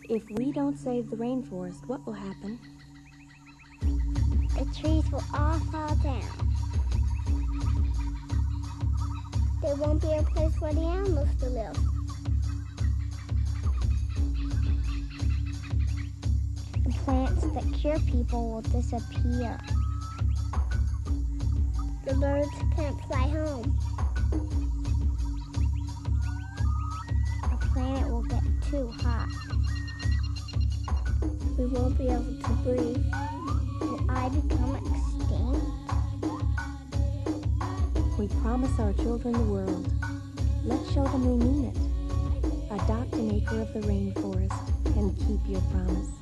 If we don't save the rainforest, what will happen? The trees will all fall down. There won't be a place for the animals to live. The plants that cure people will disappear. The birds can't fly home. Our planet will get too hot. We won't be able to breathe. Will I become extinct? We promise our children the world. Let's show them we mean it. Adopt an acre of the rainforest and keep your promise.